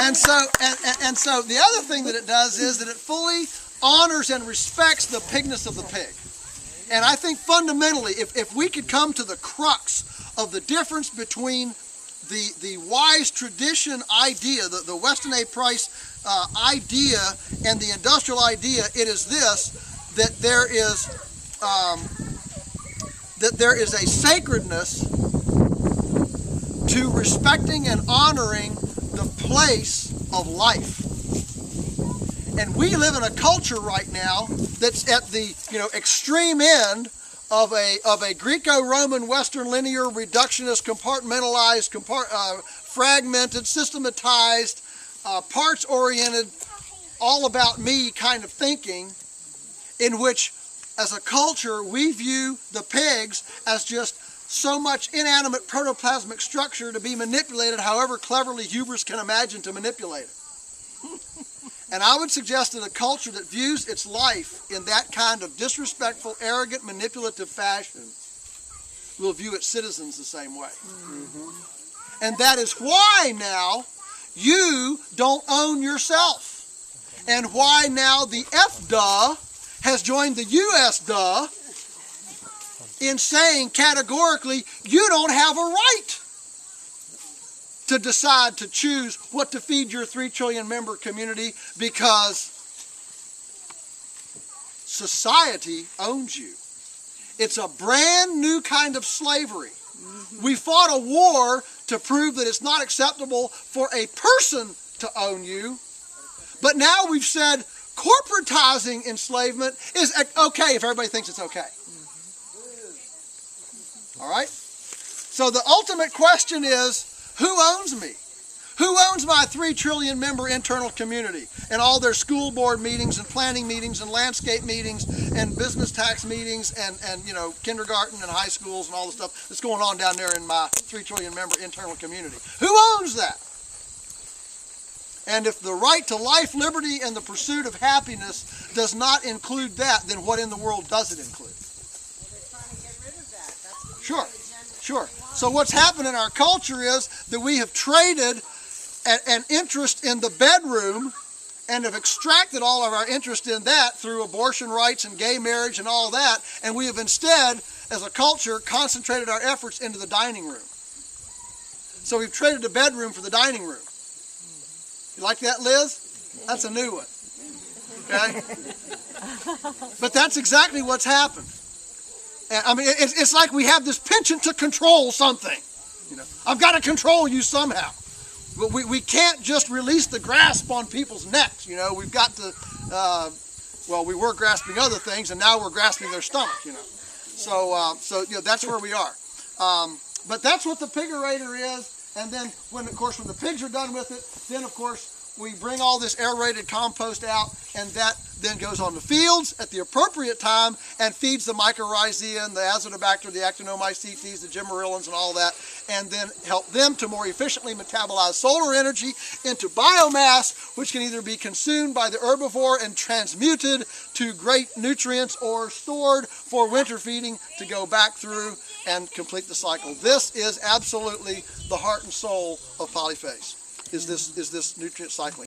And so the other thing that it does is that it fully honors and respects the pigness of the pig. And I think fundamentally, if we could come to the crux of the difference between the wise tradition idea, the Weston A. Price idea, and the industrial idea, it is this, that there is a sacredness to respecting and honoring the place of life. And we live in a culture right now that's at the extreme end of a Greco-Roman Western linear reductionist, compartmentalized, fragmented, systematized, parts-oriented, all about me kind of thinking, in which as a culture we view the pigs as just so much inanimate protoplasmic structure to be manipulated however cleverly hubris can imagine to manipulate it. And I would suggest that a culture that views its life in that kind of disrespectful, arrogant, manipulative fashion will view its citizens the same way. Mm-hmm. And that is why now you don't own yourself. And why now the FDA has joined the USDA in saying categorically, you don't have a right to decide to choose what to feed your 3 trillion member community, because society owns you. It's a brand new kind of slavery. Mm-hmm. We fought a war to prove that it's not acceptable for a person to own you, but now we've said corporatizing enslavement is okay if everybody thinks it's okay. Mm-hmm. All right? So the ultimate question is, who owns me? Who owns my 3 trillion member internal community and all their school board meetings and planning meetings and landscape meetings and business tax meetings and kindergarten and high schools and all the stuff that's going on down there in my 3 trillion member internal community? Who owns that? And if the right to life, liberty, and the pursuit of happiness does not include that, then what in the world does it include? Well, they're trying to get rid of that. That's Sure. Sure. So what's happened in our culture is that we have traded an interest in the bedroom and have extracted all of our interest in that through abortion rights and gay marriage and all that, and we have instead, as a culture, concentrated our efforts into the dining room. So we've traded the bedroom for the dining room. You like that, Liz? That's a new one. Okay? But that's exactly what's happened. I mean, it's like we have this penchant to control something. I've got to control you somehow. But we can't just release the grasp on people's necks. We've got to, we were grasping other things, and now we're grasping their stomach. So that's where we are. But that's what the Pigaerator is. And then when the pigs are done with it, then of course we bring all this aerated compost out, and that then goes on the fields at the appropriate time and feeds the mycorrhizae and the azotobacter, the actinomycetes, the gymmerillins, and all that, and then help them to more efficiently metabolize solar energy into biomass, which can either be consumed by the herbivore and transmuted to great nutrients or stored for winter feeding to go back through and complete the cycle. This is absolutely the heart and soul of Polyface, is this nutrient cycling.